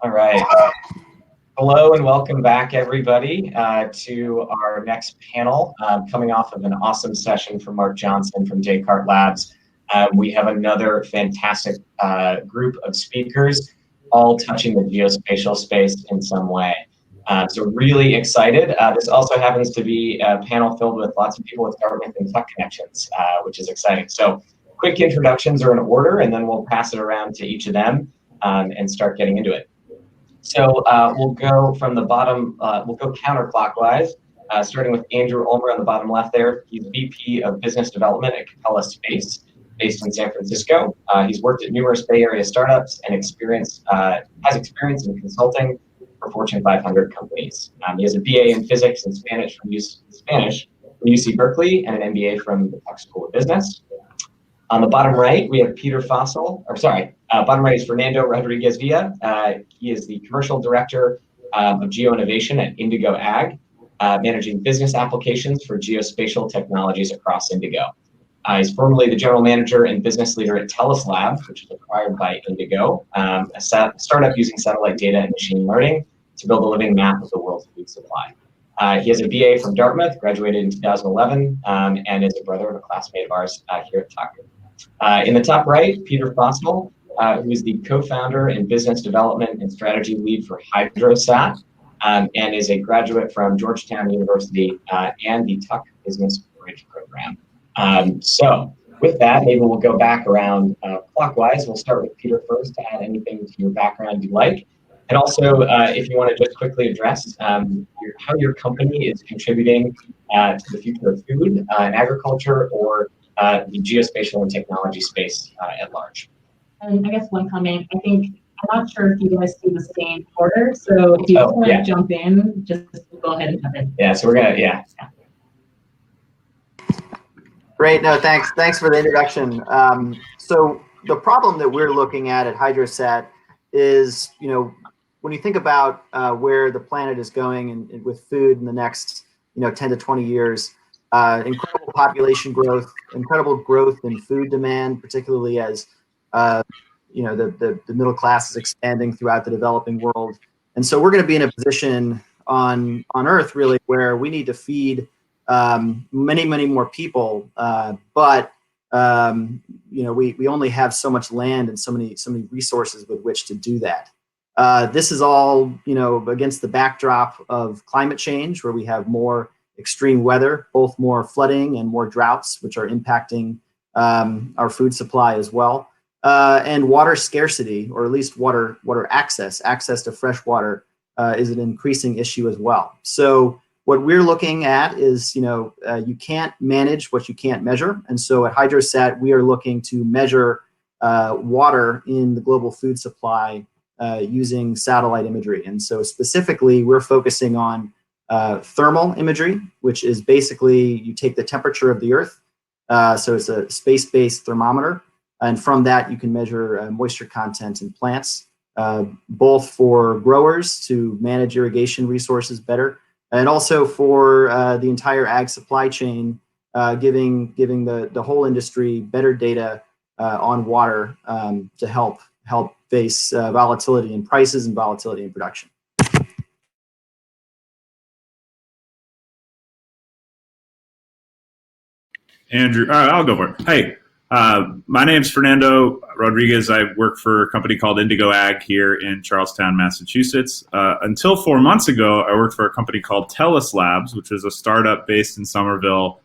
All right. Hello and welcome back, everybody, to our next panel. Coming off of an awesome session from Mark Johnson from Descartes Labs, we have another fantastic group of speakers, all touching the geospatial space in some way. So really excited. This also happens to be a panel filled with lots of people with government and tech connections, which is exciting. So quick introductions are in order, and then we'll pass it around to each of them and start getting into it. So we'll go from the bottom, we'll go counterclockwise, starting with Andrew Ulmer on the bottom left there. He's VP of Business Development at Capella Space, based in San Francisco. He's worked at numerous Bay Area startups and has experience in consulting for Fortune 500 companies. He has a BA in Physics and Spanish from UC Berkeley and an MBA from the Tech School of Business. On the bottom right, we have Pieter Fossel, bottom right is Fernando Rodriguez Villa. He is the Commercial Director of GeoInnovation at Indigo Ag, managing business applications for geospatial technologies across Indigo. He's formerly the General Manager and Business Leader at Telus Labs, which is acquired by Indigo, a startup using satellite data and machine learning to build a living map of the world's food supply. He has a BA from Dartmouth, graduated in 2011, and is a brother of a classmate of ours here at Tucker. In the top right, Pieter Fossel, who is the co-founder and business development and strategy lead for Hydrosat, and is a graduate from Georgetown University and the Tuck Business Bridge Program. So with that, maybe we'll go back around clockwise. We'll start with Pieter first to add anything to your background you'd like. And also, if you want to just quickly address how your company is contributing to the future of food and agriculture, or the geospatial and technology space at large. And I guess one comment, I'm not sure if you guys see the same order, so if you want to jump in, just go ahead and jump in. Yeah, so we're gonna, Great, no, thanks for the introduction. So the problem that we're looking at Hydrosat is, when you think about where the planet is going and with food in the next, 10 to 20 years, incredible population growth, incredible growth in food demand, particularly as the middle class is expanding throughout the developing world. And so we're going to be in a position on Earth really where we need to feed many more people, but we only have so much land and so many resources with which to do that. This is all against the backdrop of climate change, where we have more extreme weather, both more flooding and more droughts, which are impacting our food supply as well, and water scarcity, or at least water access to fresh water is an increasing issue as well. So what we're looking at is, you can't manage what you can't measure. And so at Hydrosat, we are looking to measure water in the global food supply using satellite imagery. And so specifically, we're focusing on thermal imagery, which is basically you take the temperature of the Earth. So it's a space-based thermometer. And from that, you can measure moisture content in plants, both for growers to manage irrigation resources better, and also for the entire ag supply chain, giving the whole industry better data on water to help face volatility in prices and volatility in production. Andrew, I'll go for it. Hey, my name's Fernando Rodriguez. I work for a company called Indigo Ag here in Charlestown, Massachusetts. Until 4 months ago, I worked for a company called Telus Labs, which is a startup based in Somerville,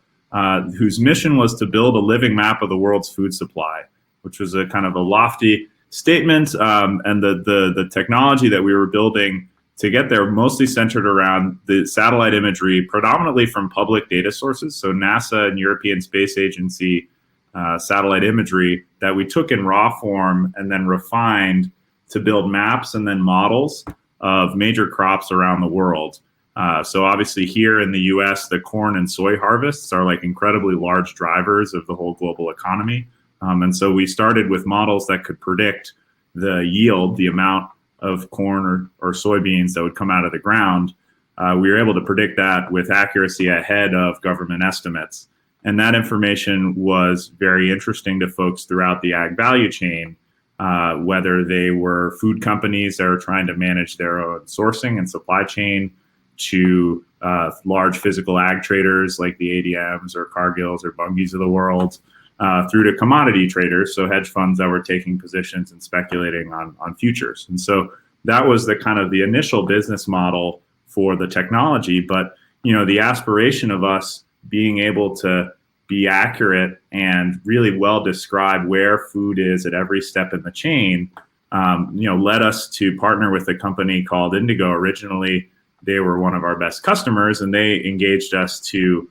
whose mission was to build a living map of the world's food supply, which was a kind of a lofty statement. And the technology that we were building to get there mostly centered around the satellite imagery, predominantly from public data sources. So NASA and European Space Agency satellite imagery that we took in raw form and then refined to build maps and then models of major crops around the world. So obviously here in the US, the corn and soy harvests are like incredibly large drivers of the whole global economy. And so we started with models that could predict the yield, the amount of corn or soybeans that would come out of the ground. We were able to predict that with accuracy ahead of government estimates. And that information was very interesting to folks throughout the ag value chain whether they were food companies that are trying to manage their own sourcing and supply chain, to large physical ag traders like the ADMs or Cargills or Bunge's of the world, through to commodity traders, so hedge funds that were taking positions and speculating on futures. And so that was the kind of the initial business model for the technology. But the aspiration of us being able to be accurate and really well describe where food is at every step in the chain, led us to partner with a company called Indigo. Originally, they were one of our best customers, and they engaged us to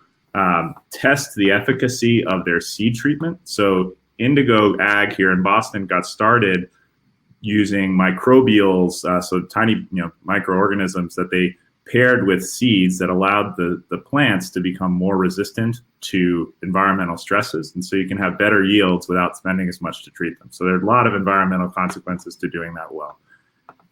test the efficacy of their seed treatment. So Indigo Ag here in Boston got started using microbials, so tiny microorganisms that they paired with seeds that allowed the plants to become more resistant to environmental stresses. And so you can have better yields without spending as much to treat them. So there are a lot of environmental consequences to doing that well.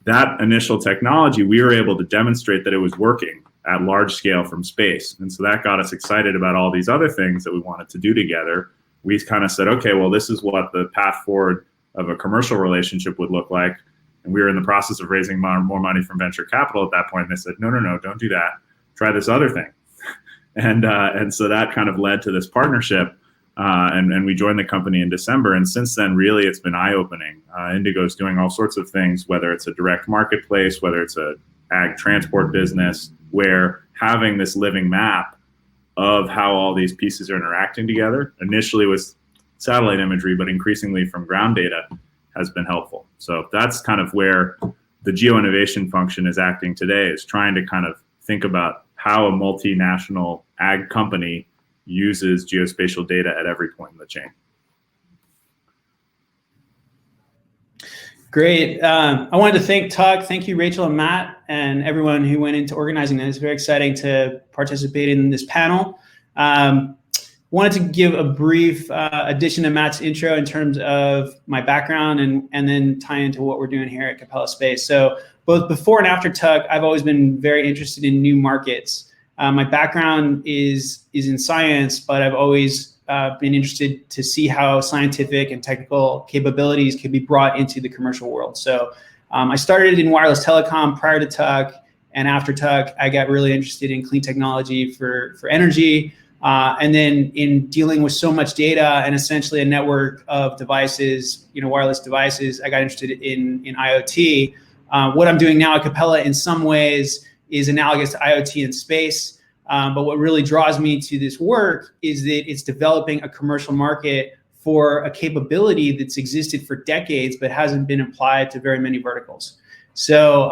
That initial technology, we were able to demonstrate that it was working at large scale from space. And so that got us excited about all these other things that we wanted to do together. We kind of said, okay, well, this is what the path forward of a commercial relationship would look like. And we were in the process of raising more money from venture capital at that point. And they said, no, don't do that. Try this other thing. And so that kind of led to this partnership. And we joined the company in December. And since then, really, it's been eye-opening. Indigo is doing all sorts of things, whether it's a direct marketplace, whether it's a ag transport business, where having this living map of how all these pieces are interacting together, initially with satellite imagery, but increasingly from ground data, has been helpful. So that's kind of where the GeoInnovation function is acting today, is trying to kind of think about how a multinational ag company uses geospatial data at every point in the chain. Great. I wanted to thank you, Rachel and Matt, and everyone who went into organizing this. It's very exciting to participate in this panel. Wanted to give a brief addition to Matt's intro in terms of my background and then tie into what we're doing here at Capella Space. So both before and after Tuck, I've always been very interested in new markets. My background is in science, but I've always been interested to see how scientific and technical capabilities can be brought into the commercial world. So I started in wireless telecom prior to Tuck, and after Tuck, I got really interested in clean technology for energy. And then in dealing with so much data and essentially a network of devices, wireless devices, I got interested in IoT. What I'm doing now at Capella in some ways is analogous to IoT in space. But what really draws me to this work is that it's developing a commercial market for a capability that's existed for decades, but hasn't been applied to very many verticals. So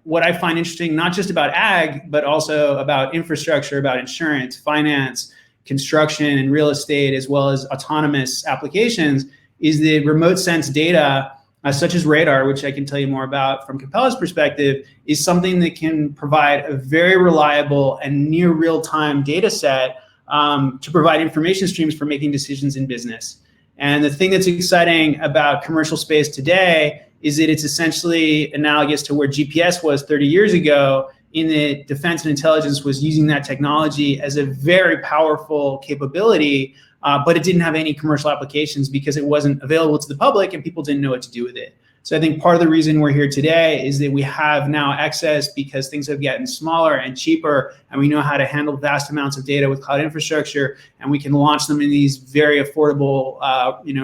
what I find interesting, not just about ag, but also about infrastructure, about insurance, finance, construction, and real estate, as well as autonomous applications, is the remote sense data, such as radar, which I can tell you more about from Capella's perspective, is something that can provide a very reliable and near real-time data set to provide information streams for making decisions in business. And the thing that's exciting about commercial space today is that it's essentially analogous to where GPS was 30 years ago, in that defense and intelligence was using that technology as a very powerful capability, but it didn't have any commercial applications because it wasn't available to the public and people didn't know what to do with it. So I think part of the reason we're here today is that we have now access because things have gotten smaller and cheaper, and we know how to handle vast amounts of data with cloud infrastructure, and we can launch them in these very affordable,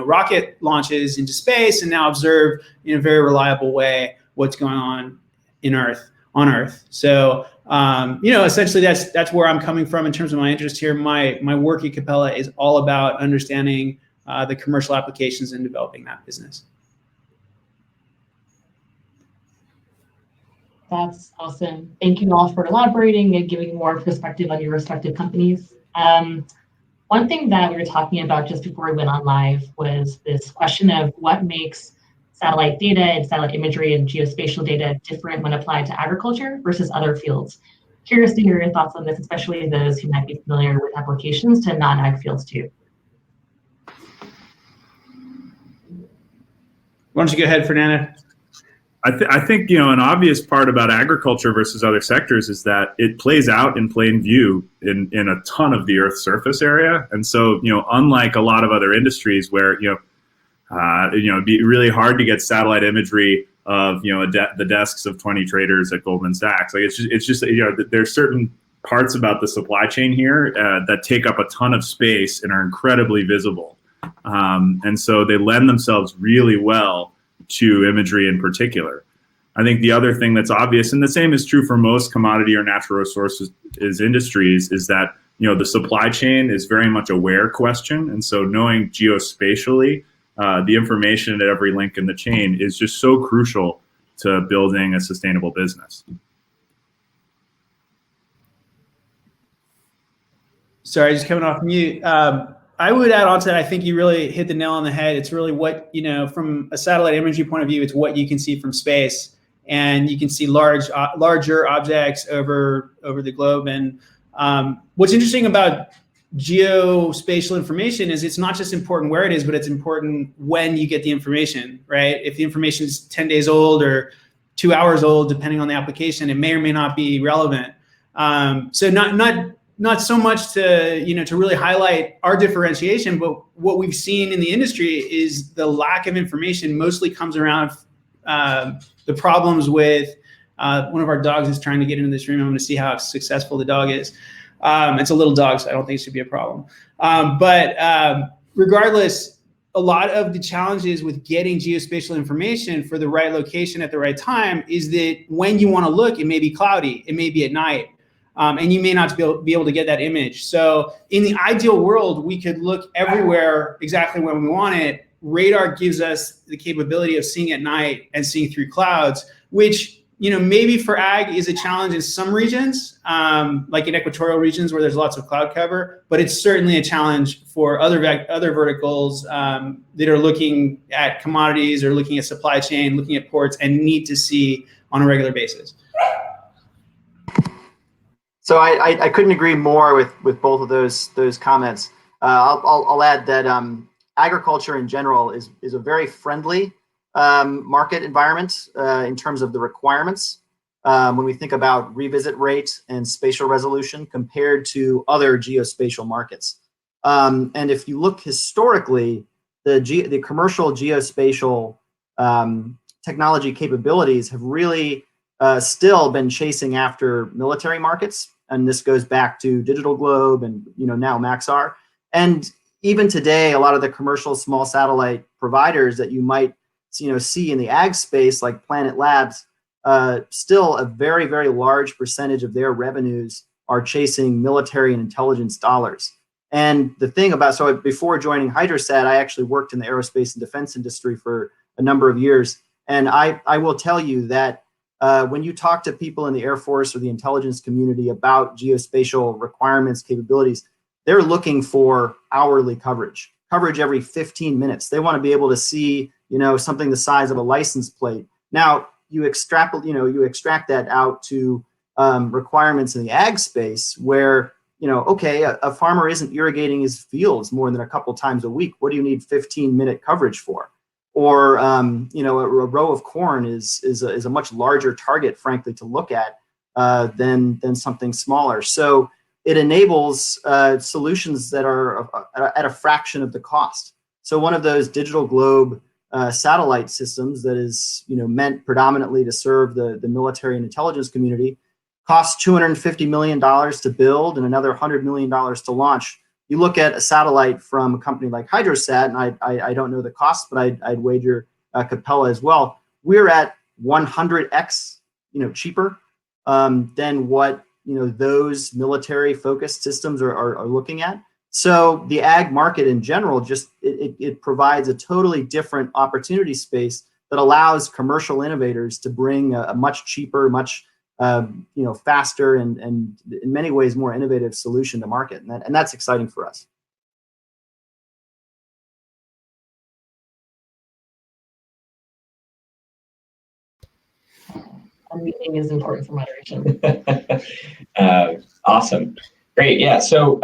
rocket launches into space, and now observe in a very reliable way what's going on on Earth. So, essentially that's where I'm coming from in terms of my interest here. My work at Capella is all about understanding the commercial applications and developing that business. That's awesome. Thank you all for elaborating and giving more perspective on your respective companies. One thing that we were talking about just before we went on live was this question of what makes satellite data and satellite imagery and geospatial data different when applied to agriculture versus other fields. Curious to hear your thoughts on this, especially those who might be familiar with applications to non-ag fields too. Why don't you go ahead, Fernando? I think an obvious part about agriculture versus other sectors is that it plays out in plain view in a ton of the Earth's surface area. And so, unlike a lot of other industries where, It'd be really hard to get satellite imagery of the desks of 20 traders at Goldman Sachs. Like it's just there's certain parts about the supply chain here that take up a ton of space and are incredibly visible, and so they lend themselves really well to imagery in particular. I think the other thing that's obvious, and the same is true for most commodity or natural resources industries, is that the supply chain is very much a where question, and so knowing geospatially the information at every link in the chain is just so crucial to building a sustainable business. Sorry, just coming off mute. I would add on to that, I think you really hit the nail on the head. It's really what, from a satellite imagery point of view, it's what you can see from space. And you can see larger objects over the globe. And what's interesting about geospatial information is it's not just important where it is, but it's important when you get the information, right? If the information is 10 days old or 2 hours old, depending on the application, it may or may not be relevant. So not so much to really highlight our differentiation, but what we've seen in the industry is the lack of information mostly comes around the problems with one of our dogs is trying to get into this room. I'm going to see how successful the dog is. It's a little dog, so I don't think it should be a problem. But regardless, a lot of the challenges with getting geospatial information for the right location at the right time is that when you want to look, it may be cloudy, it may be at night, and you may not be able to get that image. So in the ideal world, we could look everywhere exactly when we want it. Radar gives us the capability of seeing at night and seeing through clouds, which maybe for ag is a challenge in some regions, like in equatorial regions where there's lots of cloud cover, but it's certainly a challenge for other verticals that are looking at commodities or looking at supply chain, looking at ports, and need to see on a regular basis. So I couldn't agree more with both of those comments. I'll add that agriculture in general is a very friendly market environment in terms of the requirements when we think about revisit rate and spatial resolution compared to other geospatial markets. And if you look historically, the commercial geospatial technology capabilities have really still been chasing after military markets. And this goes back to Digital Globe and now Maxar. And even today, a lot of the commercial small satellite providers that you might see in the ag space, like Planet Labs, still a very, very large percentage of their revenues are chasing military and intelligence dollars. And the thing about, so before joining Hydrosat, I actually worked in the aerospace and defense industry for a number of years. And I will tell you that when you talk to people in the Air Force or the intelligence community about geospatial requirements, capabilities, they're looking for hourly coverage every 15 minutes. They want to be able to see, something the size of a license plate. Now you extract that out to requirements in the ag space where, okay, a farmer isn't irrigating his fields more than a couple times a week. What do you need 15-minute coverage for? Or, a row of corn is a much larger target, frankly, to look at than something smaller. So it enables solutions that are at a fraction of the cost. So one of those Digital Globe satellite systems that is meant predominantly to serve the military and intelligence community costs $250 million to build and another $100 million to launch. You look at a satellite from a company like Hydrosat, and I don't know the cost, but I'd wager Capella as well. We're at 100x cheaper than what those military focused systems are looking at. So the ag market in general, just it provides a totally different opportunity space that allows commercial innovators to bring a much cheaper, much faster and in many ways more innovative solution to market, and that's exciting for us. Unmuting is important for moderation. Awesome. Great. Yeah. So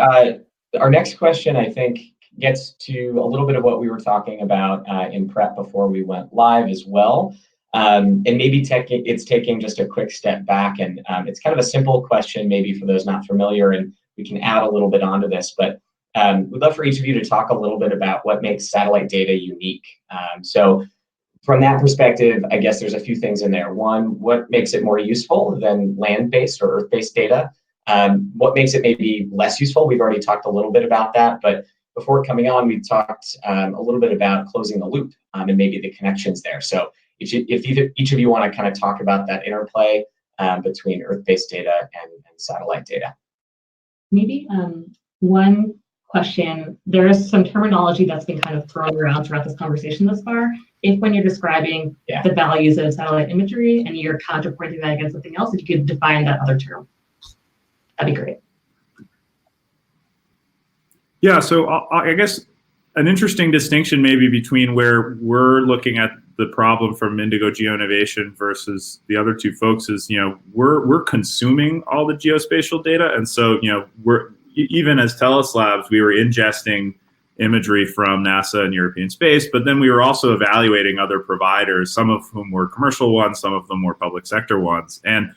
our next question, I think, gets to a little bit of what we were talking about in prep before we went live as well. And maybe it's taking just a quick step back, and it's kind of a simple question maybe for those not familiar, and we can add a little bit onto this. But we'd love for each of you to talk a little bit about what makes satellite data unique. So from that perspective, I guess there's a few things in there. One, what makes it more useful than land-based or Earth-based data? What makes it maybe less useful? We've already talked a little bit about that, but before coming on, we talked a little bit about closing the loop and maybe the connections there. So if each of you want to kind of talk about that interplay between Earth-based data and satellite data. Maybe one question, there is some terminology that's been kind of thrown around throughout this conversation thus far. If when you're describing the values of satellite imagery and you're counterpointing that against something else, if you could define that other term, that'd be great. Yeah, so I guess an interesting distinction maybe between where we're looking at the problem from Indigo GeoInnovation versus the other two folks is, we're consuming all the geospatial data. And so, we're, even as Telus Labs, we were ingesting imagery from NASA and European space, but then we were also evaluating other providers, some of whom were commercial ones, some of them were public sector ones. And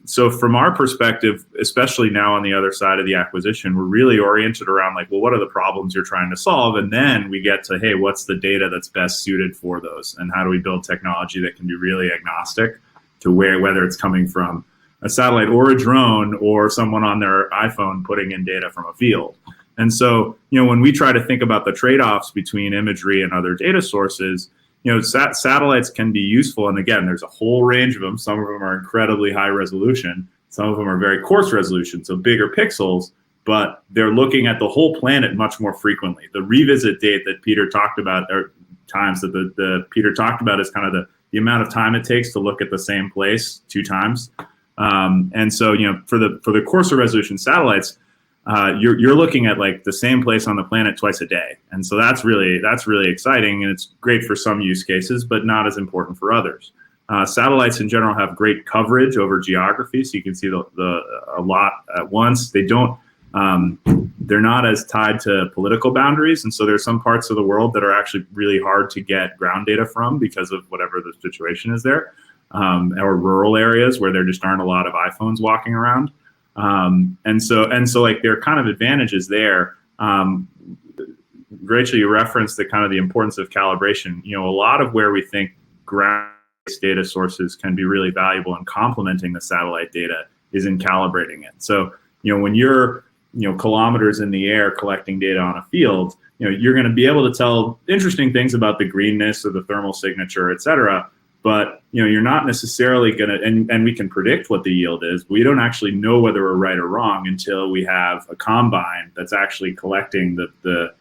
so from our perspective, especially now on the other side of the acquisition, we're really oriented around like, well, what are the problems you're trying to solve? And then we get to, hey, what's the data that's best suited for those? And how do we build technology that can be really agnostic to whether it's coming from a satellite or a drone or someone on their iPhone putting in data from a field? And so, when we try to think about the trade-offs between imagery and other data sources, satellites can be useful. And again, there's a whole range of them. Some of them are incredibly high resolution. Some of them are very coarse resolution, so bigger pixels, but they're looking at the whole planet much more frequently. The revisit date that Pieter talked about, or times that the Pieter talked about, is kind of the amount of time it takes to look at the same place 2 times. And so, for the coarser resolution satellites, you're looking at like the same place on the planet twice a day. And so that's really exciting, and it's great for some use cases, but not as important for others. Satellites in general have great coverage over geography, so you can see a lot at once. They're not as tied to political boundaries, and so there's some parts of the world that are actually really hard to get ground data from because of whatever the situation is there, or rural areas where there just aren't a lot of iPhones walking around. And so like there are kind of advantages there. Rachel, you referenced the importance of calibration. A lot of where we think ground-based data sources can be really valuable in complementing the satellite data is in calibrating it. So, when you're, kilometers in the air collecting data on a field, you're going to be able to tell interesting things about the greenness or the thermal signature, et cetera. But you're not necessarily going to, and we can predict what the yield is, but we don't actually know whether we're right or wrong until we have a combine that's actually collecting the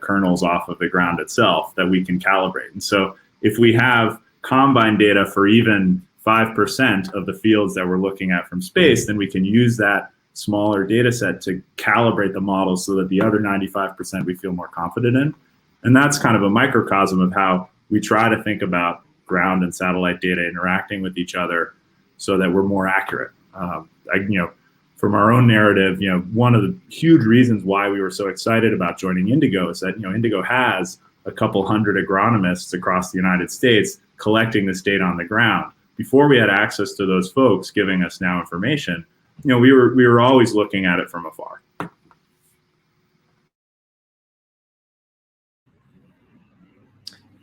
kernels off of the ground itself that we can calibrate. And so if we have combine data for even 5% of the fields that we're looking at from space, then we can use that smaller data set to calibrate the model so that the other 95% we feel more confident in. And that's kind of a microcosm of how we try to think about ground and satellite data interacting with each other so that we're more accurate. From our own narrative, one of the huge reasons why we were so excited about joining Indigo is that, Indigo has a couple hundred agronomists across the United States collecting this data on the ground. Before we had access to those folks giving us now information, we were always looking at it from afar.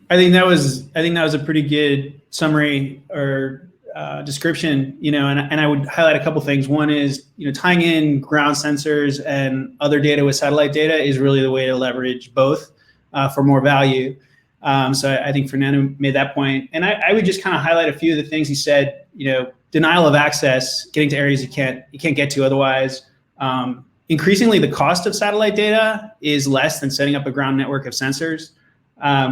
I think that was a pretty good summary or description, and I would highlight a couple things. One is, tying in ground sensors and other data with satellite data is really the way to leverage both for more value. So I think Fernando made that point. And I would just kind of highlight a few of the things he said, denial of access, getting to areas you can't get to otherwise. Increasingly, the cost of satellite data is less than setting up a ground network of sensors.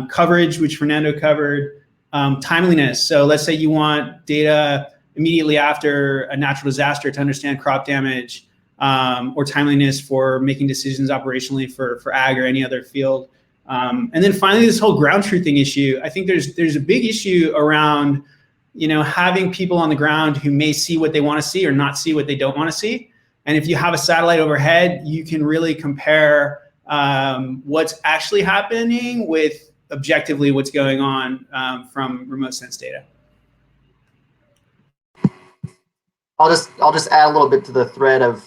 Coverage, which Fernando covered, timeliness. So let's say you want data immediately after a natural disaster to understand crop damage, or timeliness for making decisions operationally for ag or any other field. And then finally, this whole ground truthing issue. I think there's a big issue around, having people on the ground who may see what they want to see or not see what they don't want to see. And if you have a satellite overhead, you can really compare what's actually happening with objectively what's going on from remote sense data. I'll just add a little bit to the thread of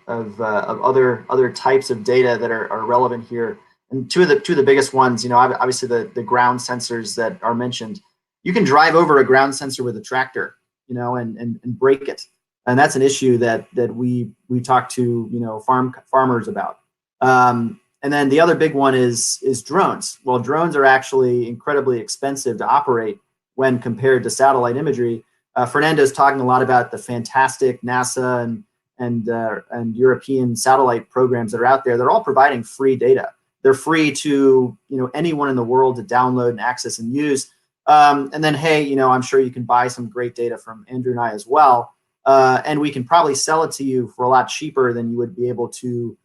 other types of data that are relevant here. And two of the biggest ones, obviously the ground sensors that are mentioned. You can drive over a ground sensor with a tractor, and break it, and that's an issue that we talk to farmers about. And then the other big one is drones. Well, drones are actually incredibly expensive to operate when compared to satellite imagery. Fernando's talking a lot about the fantastic NASA and European satellite programs that are out there. They're all providing free data. They're free to anyone in the world to download and access and use. And then, hey, I'm sure you can buy some great data from Andrew and I as well, and we can probably sell it to you for a lot cheaper than you would be able to,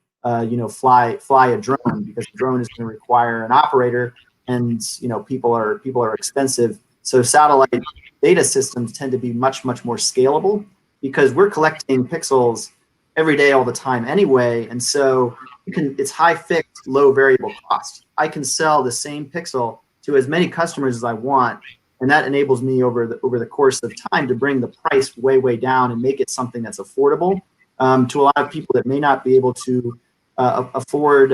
fly a drone, because the drone is going to require an operator, and people are expensive. So satellite data systems tend to be much more scalable, because we're collecting pixels every day, all the time anyway, and so it's high fixed, low variable cost. I can sell the same pixel to as many customers as I want, and that enables me over the course of time to bring the price way down and make it something that's affordable to a lot of people that may not be able to afford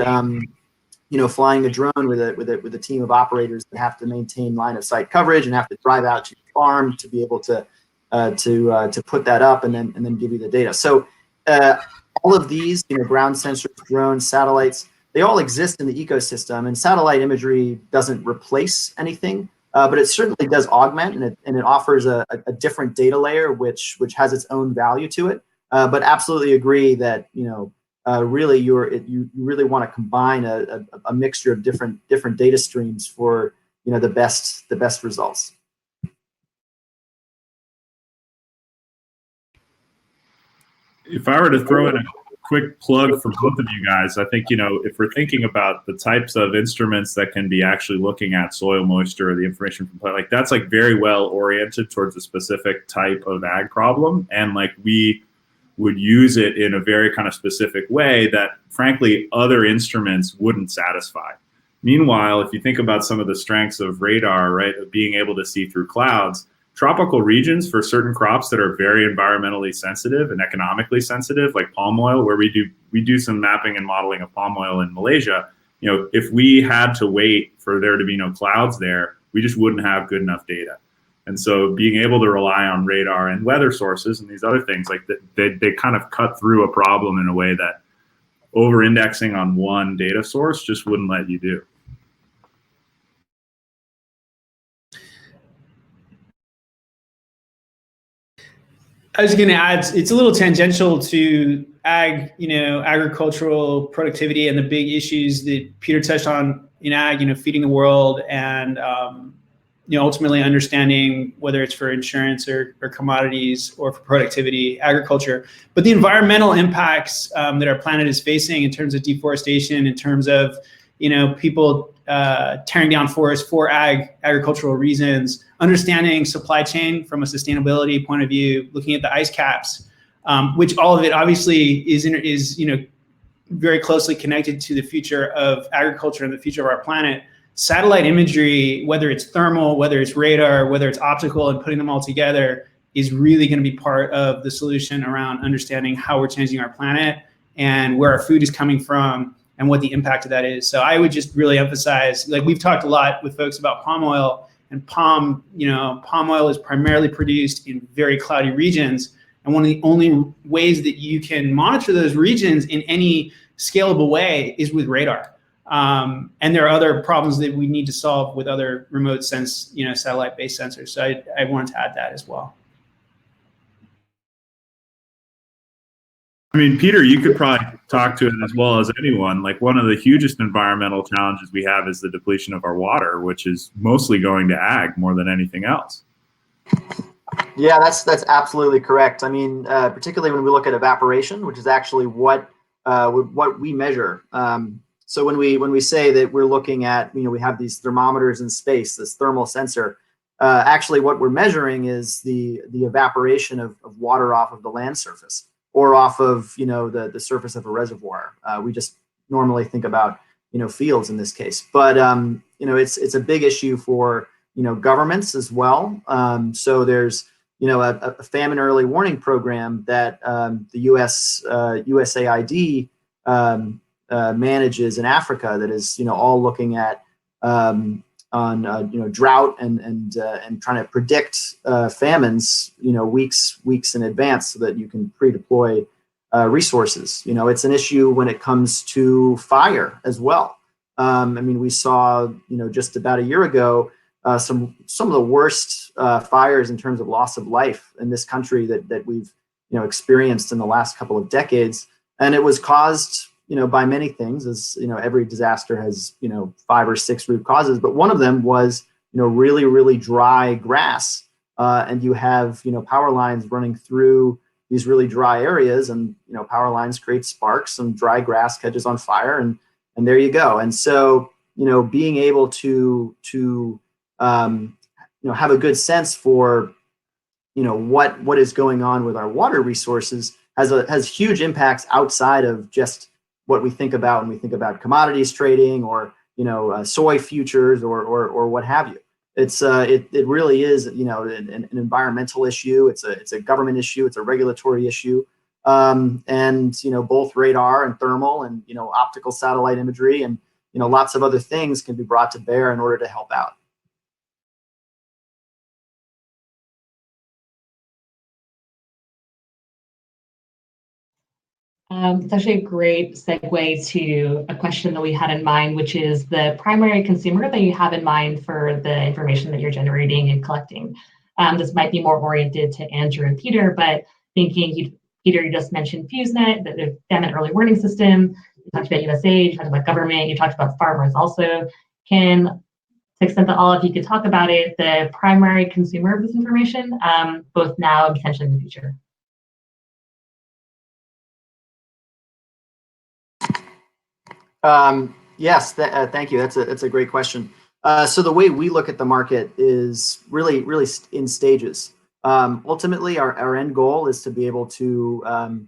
flying a drone with a team of operators that have to maintain line of sight coverage and have to drive out to the farm to be able to put that up and then give you the data. So all of these, ground sensors, drones, satellites, they all exist in the ecosystem, and satellite imagery doesn't replace anything, but it certainly does augment, and it offers a different data layer which has its own value to it. But absolutely agree that really you really want to combine a mixture of different data streams for the best results. If I were to throw in a quick plug for both of you guys, I think, if we're thinking about the types of instruments that can be actually looking at soil moisture or the information from plant, that's very well oriented towards a specific type of ag problem. And we would use it in a very kind of specific way that frankly other instruments wouldn't satisfy. Meanwhile, if you think about some of the strengths of radar, right, of being able to see through clouds, tropical regions for certain crops that are very environmentally sensitive and economically sensitive, like palm oil, where we do some mapping and modeling of palm oil in Malaysia, if we had to wait for there to be no clouds there, we just wouldn't have good enough data. And so being able to rely on radar and weather sources and these other things, they kind of cut through a problem in a way that over-indexing on one data source just wouldn't let you do. I was going to add, it's a little tangential to agricultural productivity and the big issues that Pieter touched on in ag, feeding the world and, ultimately understanding whether it's for insurance or commodities or for productivity, agriculture. But the environmental impacts that our planet is facing in terms of deforestation, in terms of, people tearing down forests for agricultural reasons, understanding supply chain from a sustainability point of view, looking at the ice caps, which all of it obviously is very closely connected to the future of agriculture and the future of our planet. Satellite imagery, whether it's thermal, whether it's radar, whether it's optical, and putting them all together is really going to be part of the solution around understanding how we're changing our planet and where our food is coming from and what the impact of that is. So I would just really emphasize, we've talked a lot with folks about palm oil, and palm oil is primarily produced in very cloudy regions. And one of the only ways that you can monitor those regions in any scalable way is with radar. And there are other problems that we need to solve with other remote satellite-based sensors. So I wanted to add that as well. I mean, Pieter, you could probably talk to it as well as anyone. One of the hugest environmental challenges we have is the depletion of our water, which is mostly going to ag more than anything else. Yeah, that's absolutely correct. I mean, particularly when we look at evaporation, which is actually what we measure. So when we say that we're looking at, we have these thermometers in space, this thermal sensor, actually what we're measuring is the evaporation of water off of the land surface or off of, the surface of a reservoir. We just normally think about, fields in this case, but, it's a big issue for, governments as well. So there's a famine early warning program that the USAID manages in Africa that is all looking at on drought and trying to predict famines weeks in advance so that you can pre-deploy resources. It's an issue when it comes to fire as well. We saw just about a year ago some of the worst fires in terms of loss of life in this country that we've experienced in the last couple of decades, and it was caused by many things, as every disaster has 5 or 6 root causes, but one of them was really dry grass, and you have power lines running through these really dry areas, and power lines create sparks and dry grass catches on fire, and there you go. And so being able to have a good sense for what is going on with our water resources has huge impacts outside of just what we think about when we think about commodities trading or soy futures or what have you. It really is an environmental issue. It's a government issue. It's a regulatory issue. And both radar and thermal and optical satellite imagery and lots of other things can be brought to bear in order to help out. It's actually a great segue to a question that we had in mind, which is the primary consumer that you have in mind for the information that you're generating and collecting. This might be more oriented to Andrew and Pieter, but thinking, Pieter, you just mentioned FuseNet, the famine early warning system. You talked about USAID, you talked about government, you talked about farmers also. To the extent that all of you could talk about it, the primary consumer of this information, both now and potentially in the future. Yes, thank you. That's a great question. So the way we look at the market is really in stages. Ultimately, our end goal is to be able to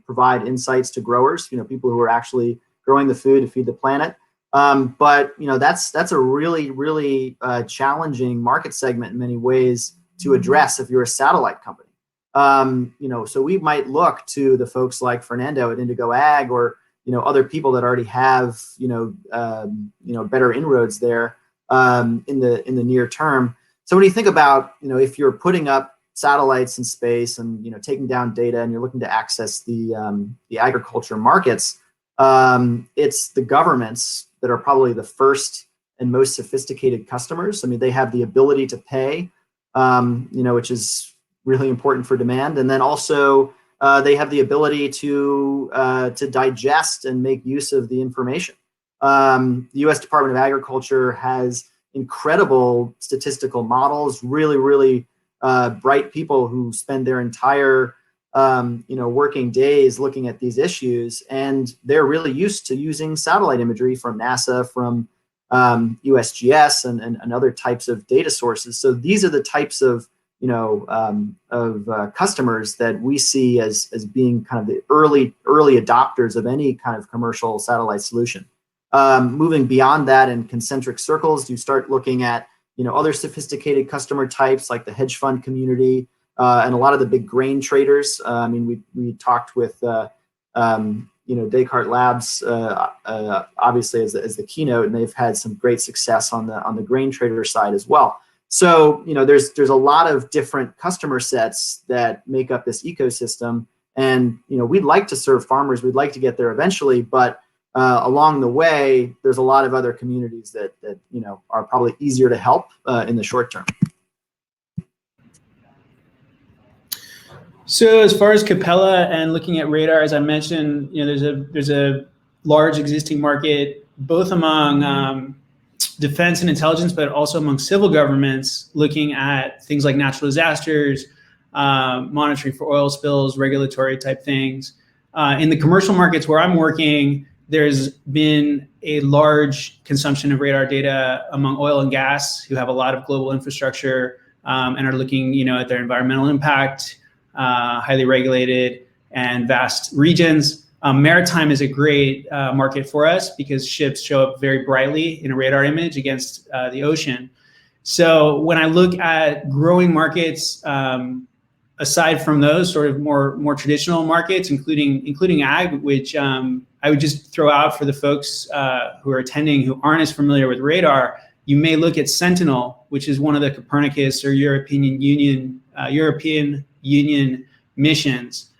provide insights to growers, people who are actually growing the food to feed the planet. But that's a really challenging market segment in many ways to address if you're a satellite company. So we might look to the folks like Fernando at Indigo Ag or other people that already have better inroads there in the near term. So when you think about if you're putting up satellites in space and taking down data and you're looking to access the agriculture markets, it's the governments that are probably the first and most sophisticated customers. They have the ability to pay, which is really important for demand, and then also they have the ability to digest and make use of the information. The U.S. Department of Agriculture has incredible statistical models, really bright people who spend their entire working days looking at these issues, and they're really used to using satellite imagery from NASA, from USGS, and other types of data sources. So these are the types of customers that we see as being kind of the early adopters of any kind of commercial satellite solution. Moving beyond that in concentric circles, you start looking at other sophisticated customer types like the hedge fund community and a lot of the big grain traders. We talked with Descartes Labs obviously as the keynote, and they've had some great success on the grain trader side as well. So there's a lot of different customer sets that make up this ecosystem, and we'd like to serve farmers. We'd like to get there eventually, but along the way, there's a lot of other communities that are probably easier to help in the short term. So as far as Capella and looking at radar, as I mentioned, there's a large existing market both among defense and intelligence, but also among civil governments looking at things like natural disasters, monitoring for oil spills, regulatory type things. In the commercial markets where I'm working, there's been a large consumption of radar data among oil and gas who have a lot of global infrastructure and are looking at their environmental impact, highly regulated and vast regions. Maritime is a great market for us because ships show up very brightly in a radar image against the ocean. So when I look at growing markets aside from those sort of more traditional markets, including ag, which I would just throw out for the folks who are attending who aren't as familiar with radar, you may look at Sentinel, which is one of the Copernicus or European Union missions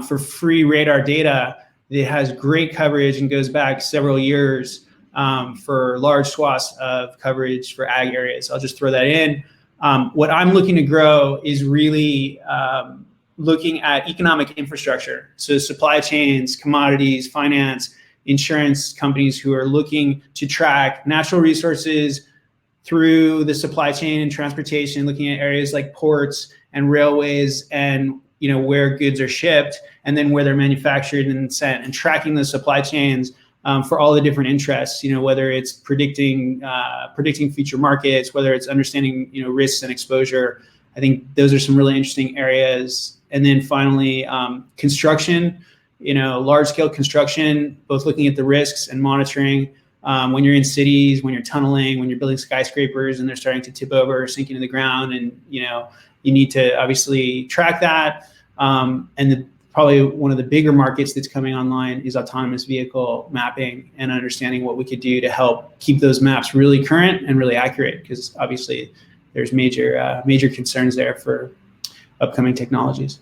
for free radar data. It has great coverage and goes back several years for large swaths of coverage for ag areas. I'll just throw that in. What I'm looking to grow is really looking at economic infrastructure. So supply chains, commodities, finance, insurance companies who are looking to track natural resources through the supply chain and transportation, looking at areas like ports and railways and where goods are shipped and then where they're manufactured and sent, and tracking the supply chains for all the different interests, whether it's predicting future markets, whether it's understanding, risks and exposure. I think those are some really interesting areas. And then finally, construction, large scale construction, both looking at the risks and monitoring when you're in cities, when you're tunneling, when you're building skyscrapers and they're starting to tip over or sink into the ground. And, you need to obviously track that. And probably one of the bigger markets that's coming online is autonomous vehicle mapping and understanding what we could do to help keep those maps really current and really accurate, because obviously there's major concerns there for upcoming technologies.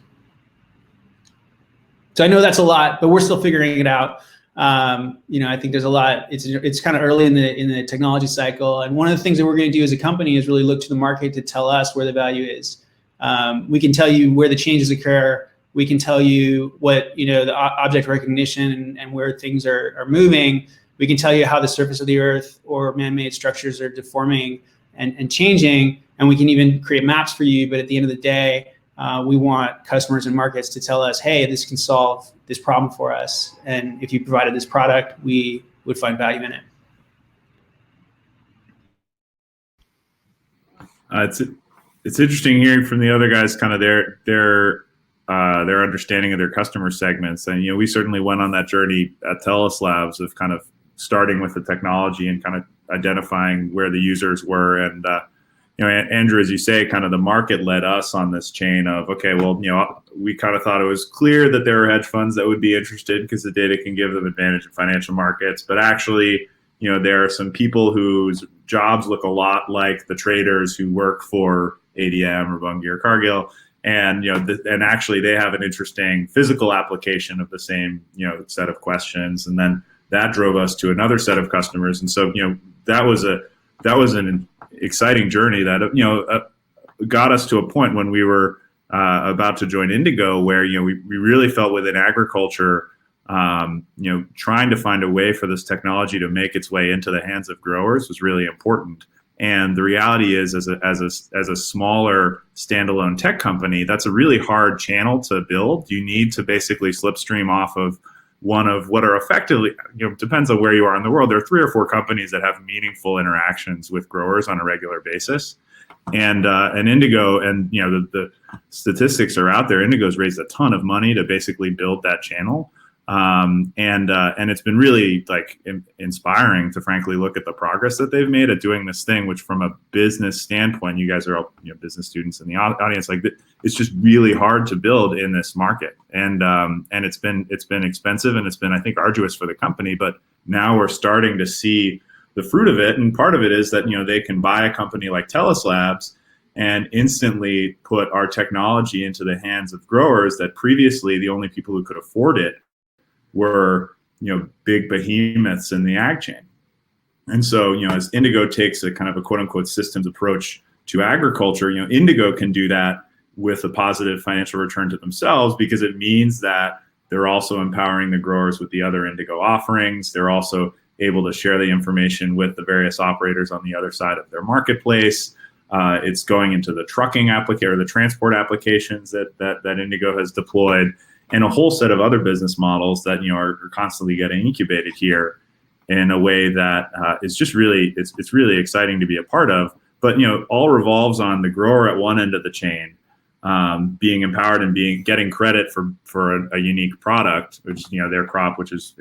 So I know that's a lot, but we're still figuring it out. I think there's a lot. It's kind of early in the technology cycle, and one of the things that we're going to do as a company is really look to the market to tell us where the value is. We can tell you where the changes occur. We can tell you what the object recognition and where things are moving. We can tell you how the surface of the earth or man-made structures are deforming and changing, and we can even create maps for you. But at the end of the day, we want customers and markets to tell us, hey, this can solve this problem for us, and if you provided this product, we would find value in it. It's interesting hearing from the other guys kind of their understanding of their customer segments, and we certainly went on that journey at Telos Labs of kind of starting with the technology and kind of identifying where the users were. And Andrew, as you say, kind of the market led us on this chain of, okay, well, we kind of thought it was clear that there were hedge funds that would be interested because the data can give them advantage in financial markets. But actually, there are some people whose jobs look a lot like the traders who work for ADM or Bunge or Cargill. And, and actually they have an interesting physical application of the same, set of questions. And then that drove us to another set of customers. And so, that was an exciting journey that got us to a point when we were about to join Indigo, where we really felt within agriculture, trying to find a way for this technology to make its way into the hands of growers was really important. And the reality is, as a smaller standalone tech company, that's a really hard channel to build. You need to basically slipstream off of one of what are effectively, depends on where you are in the world. There are 3 or 4 companies that have meaningful interactions with growers on a regular basis. And Indigo, and the statistics are out there. Indigo's raised a ton of money to basically build that channel. And it's been really inspiring to frankly look at the progress that they've made at doing this thing, which from a business standpoint, you guys are all business students in the audience, it's just really hard to build in this market. And it's been expensive, and it's been, I think, arduous for the company, but now we're starting to see the fruit of it. And part of it is that, they can buy a company like Telos Labs and instantly put our technology into the hands of growers that previously the only people who could afford it were, big behemoths in the ag chain. And so, as Indigo takes a kind of a quote unquote systems approach to agriculture, Indigo can do that with a positive financial return to themselves, because it means that they're also empowering the growers with the other Indigo offerings. They're also able to share the information with the various operators on the other side of their marketplace. It's going into the trucking application or the transport applications that Indigo has deployed, and a whole set of other business models that are constantly getting incubated here in a way that is just really it's really exciting to be a part of. But all revolves on the grower at one end of the chain being empowered and getting credit for a unique product, which their crop, which is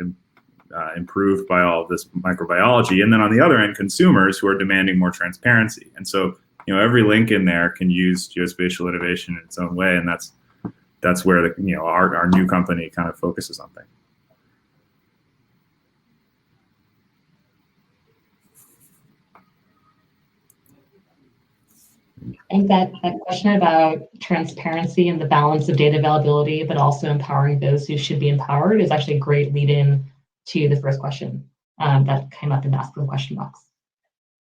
improved by all of this microbiology, and then on the other end, consumers who are demanding more transparency. And so every link in there can use geospatial innovation in its own way, and that's that's where our new company kind of focuses on things. I think that question about transparency and the balance of data availability, but also empowering those who should be empowered, is actually a great lead-in to the first question that came up in the Ask the Question box.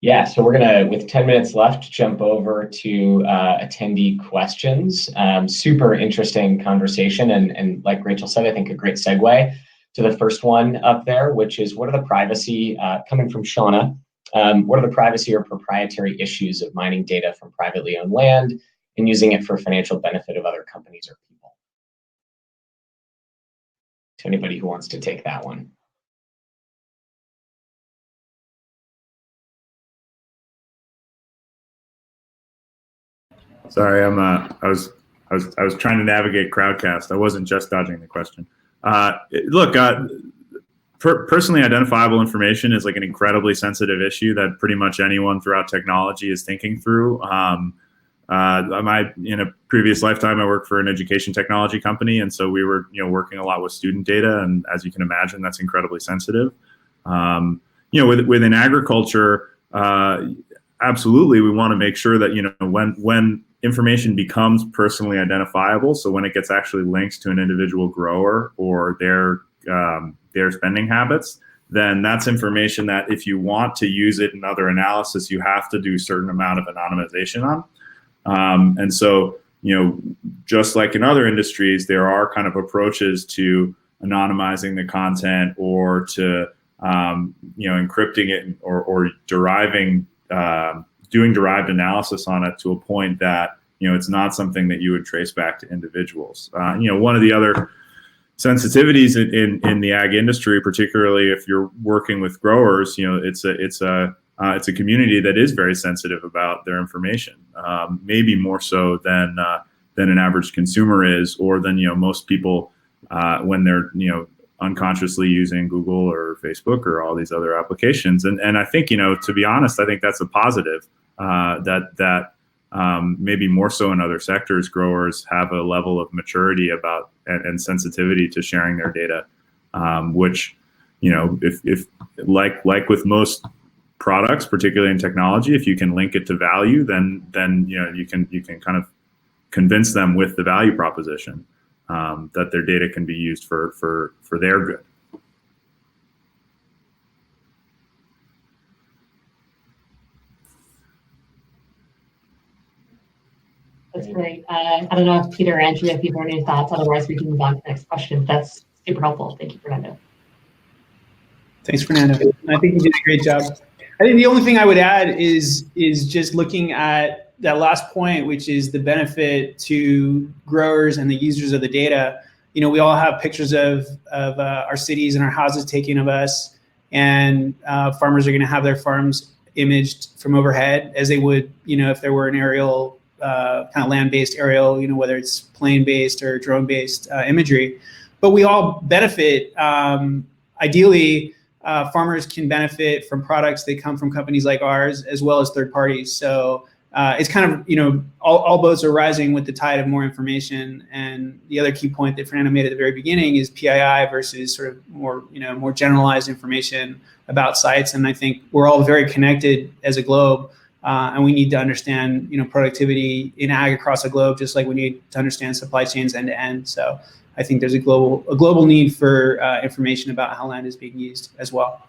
Yeah, so we're gonna, with 10 minutes left, jump over to attendee questions. Super interesting conversation, and like Rachel said, I think a great segue to the first one up there, which is, what are the privacy, coming from Shauna, what are the privacy or proprietary issues of mining data from privately owned land and using it for financial benefit of other companies or people? To anybody who wants to take that one. Sorry, I was trying to navigate Crowdcast. I wasn't just dodging the question. Look, personally identifiable information is like an incredibly sensitive issue that pretty much anyone throughout technology is thinking through. In a previous lifetime, I worked for an education technology company, and so we were working a lot with student data, and as you can imagine, that's incredibly sensitive. Within agriculture, absolutely, we want to make sure that when information becomes personally identifiable, so when it gets actually linked to an individual grower or their spending habits, then that's information that if you want to use it in other analysis, you have to do a certain amount of anonymization on. And so, just like in other industries, there are kind of approaches to anonymizing the content or to, encrypting it or deriving, doing derived analysis on it to a point that, it's not something that you would trace back to individuals. One of the other sensitivities in the ag industry, particularly if you're working with growers, it's a community that is very sensitive about their information, maybe more so than an average consumer is, or than most people when they're unconsciously using Google or Facebook or all these other applications. And I think to be honest, I think that's a positive that maybe more so in other sectors, growers have a level of maturity about and sensitivity to sharing their data, which, if like with most products, particularly in technology, if you can link it to value, then you can kind of convince them with the value proposition that their data can be used for their good. That's great. I don't know if Peter or Andrea, if you have any thoughts, otherwise we can move on to the next question. That's super helpful. Thank you, Fernando. Thanks, Fernando. I think you did a great job. I think the only thing I would add is just looking at that last point, which is the benefit to growers and the users of the data. We all have pictures of our cities and our houses taken of us, and farmers are going to have their farms imaged from overhead as they would, if there were an aerial, kind of land-based aerial, whether it's plane-based or drone-based imagery. But we all benefit. Ideally, farmers can benefit from products that come from companies like ours, as well as third parties. So it's kind of, all boats are rising with the tide of more information. And the other key point that Fernando made at the very beginning is PII versus sort of more, more generalized information about sites. And I think we're all very connected as a globe. And we need to understand, productivity in ag across the globe, just like we need to understand supply chains end to end. So I think there's a global need for information about how land is being used as well.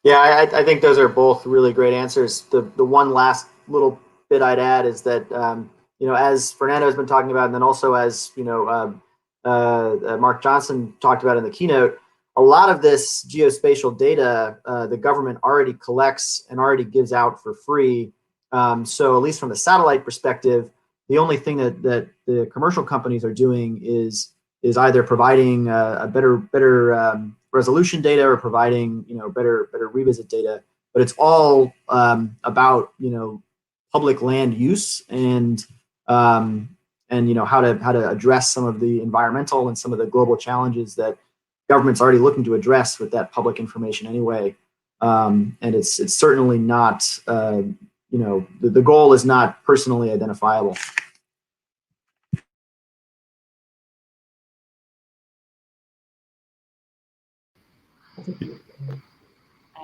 Yeah, I think those are both really great answers. The one last little bit I'd add is that as Fernando has been talking about, and then also as Mark Johnson talked about in the keynote, a lot of this geospatial data the government already collects and already gives out for free. So at least from the satellite perspective, the only thing that the commercial companies are doing is either providing a better resolution data or providing better revisit data. But it's all about public land use and how to address some of the environmental and some of the global challenges that government's already looking to address with that public information anyway. And it's certainly not the goal is not personally identifiable.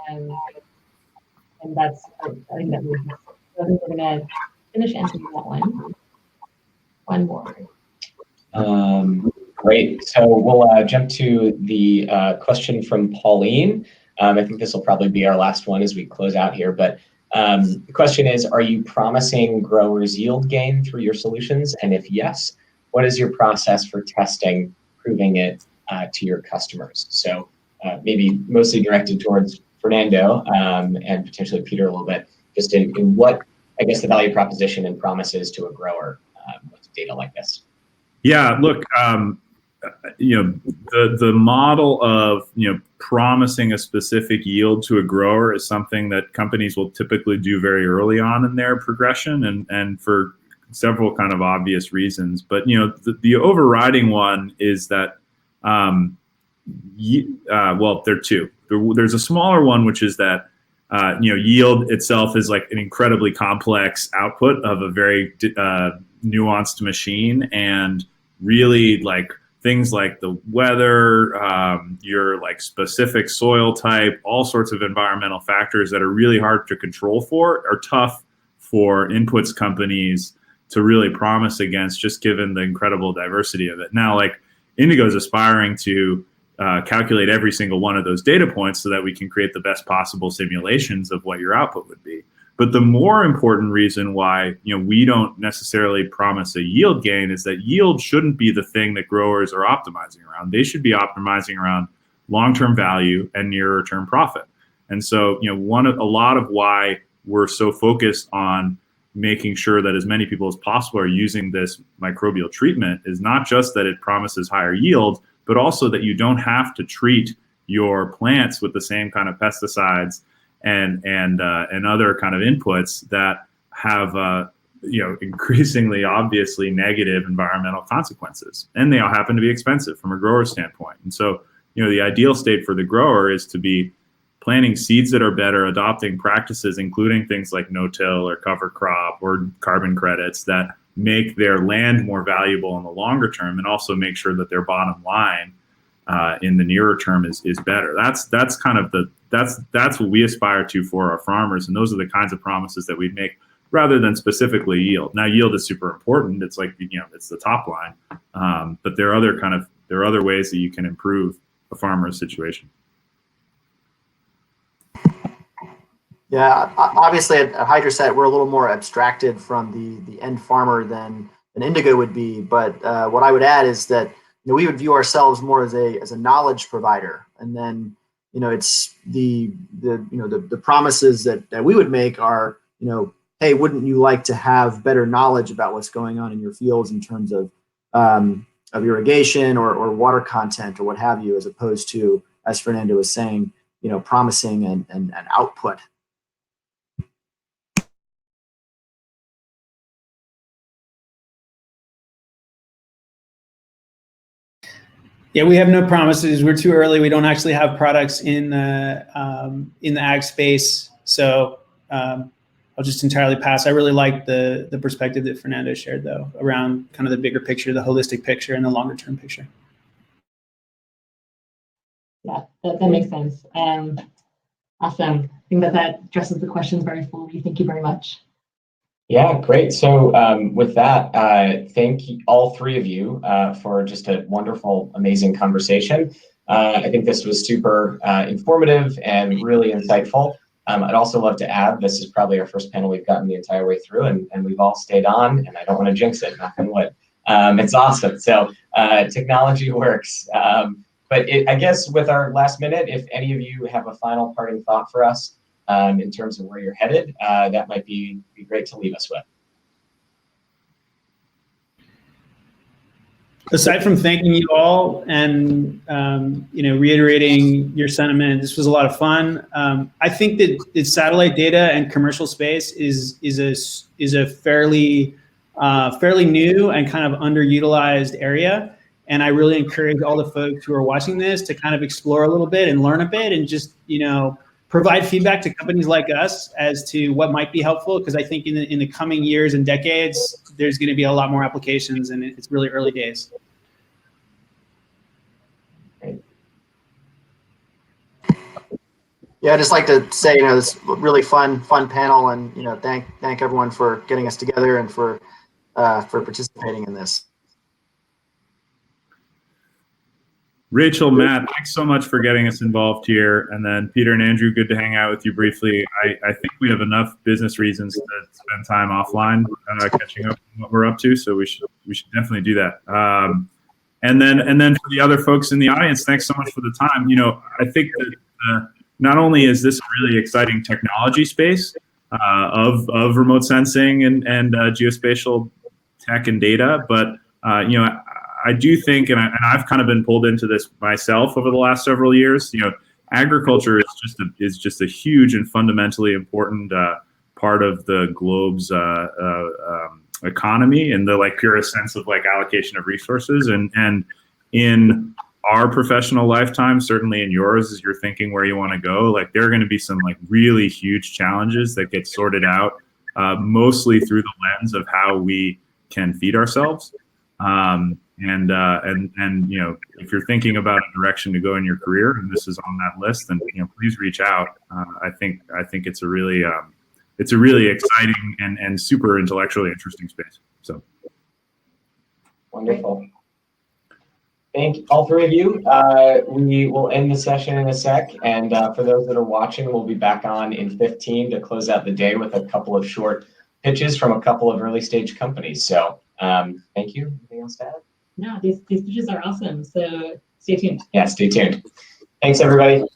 And that's, I think that we're going to finish answering that one. One more. Great. So we'll jump to the question from Pauline. I think this will probably be our last one as we close out here. But the question is, are you promising growers yield gain through your solutions? And if yes, what is your process for testing, proving it to your customers? So maybe mostly directed towards Fernando and potentially Pieter a little bit, just in what, I guess, the value proposition and promises to a grower with data like this. Yeah, look, the model of, promising a specific yield to a grower is something that companies will typically do very early on in their progression and for several kind of obvious reasons. But, the overriding one is that, well, there are two. There's a smaller one, which is that, yield itself is like an incredibly complex output of a very nuanced machine, and really like things like the weather, your like specific soil type, all sorts of environmental factors that are really hard to control for are tough for inputs companies to really promise against, just given the incredible diversity of it. Now, like Indigo is aspiring to calculate every single one of those data points so that we can create the best possible simulations of what your output would be. But the more important reason why we don't necessarily promise a yield gain is that yield shouldn't be the thing that growers are optimizing around. They should be optimizing around long-term value and nearer-term profit. And so, a lot of why we're so focused on making sure that as many people as possible are using this microbial treatment is not just that it promises higher yield, but also that you don't have to treat your plants with the same kind of pesticides and other kind of inputs that have increasingly obviously negative environmental consequences, and they all happen to be expensive from a grower standpoint. And so the ideal state for the grower is to be planting seeds that are better, adopting practices including things like no-till or cover crop or carbon credits that make their land more valuable in the longer term, and also make sure that their bottom line in the nearer term is better. That's kind of that's what we aspire to for our farmers, and those are the kinds of promises that we make, rather than specifically yield. Now, yield is super important. It's like it's the top line, but there are other ways that you can improve a farmer's situation. Yeah, obviously at Hydrosat, we're a little more abstracted from the end farmer than Indigo would be. But what I would add is that we would view ourselves more as a knowledge provider, and then it's the promises that we would make are hey, wouldn't you like to have better knowledge about what's going on in your fields in terms of irrigation or water content or what have you, as opposed to, as Fernando was saying, promising and output. Yeah, we have no promises. We're too early. We don't actually have products in the ag space. So I'll just entirely pass. I really like the perspective that Fernando shared, though, around kind of the bigger picture, the holistic picture, and the longer term picture. Yeah, that makes sense. Awesome. I think that addresses the questions very fully. Thank you very much. Yeah, great. So with that, thank all three of you for just a wonderful, amazing conversation. I think this was super informative and really insightful. I'd also love to add, this is probably our first panel we've gotten the entire way through, and we've all stayed on, and I don't want to jinx it, knock on wood. It's awesome. So technology works. But I guess with our last minute, if any of you have a final parting thought for us, in terms of where you're headed, that might be great to leave us with. Aside from thanking you all and reiterating your sentiment, this was a lot of fun. I think that satellite data and commercial space is a fairly new and kind of underutilized area, and I really encourage all the folks who are watching this to kind of explore a little bit and learn a bit, and just provide feedback to companies like us as to what might be helpful, because I think in the coming years and decades, there's going to be a lot more applications, and it's really early days. Yeah, I'd just like to say, this really fun panel, and thank everyone for getting us together and for participating in this. Rachel, Matt, thanks so much for getting us involved here. And then Peter and Andrew, good to hang out with you briefly. I think we have enough business reasons to spend time offline catching up on what we're up to, so we should definitely do that. And then for the other folks in the audience, thanks so much for the time. I think that not only is this a really exciting technology space of remote sensing and geospatial tech and data, but I do think, and I've kind of been pulled into this myself over the last several years. Agriculture is just a huge and fundamentally important part of the globe's economy in the purest sense of allocation of resources. And in our professional lifetime, certainly in yours, as you're thinking where you want to go, there are going to be some really huge challenges that get sorted out mostly through the lens of how we can feed ourselves. And if you're thinking about a direction to go in your career, and this is on that list, then please reach out. I think it's a really exciting and super intellectually interesting space. So wonderful. Thank all three of you. We will end the session in a sec, and for those that are watching, we'll be back on in 15 to close out the day with a couple of short pitches from a couple of early stage companies. So thank you. Anything else to add? No, these pitches are awesome. So stay tuned. Yeah, stay tuned. Thanks, everybody. We'll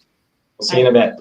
see you in a bit.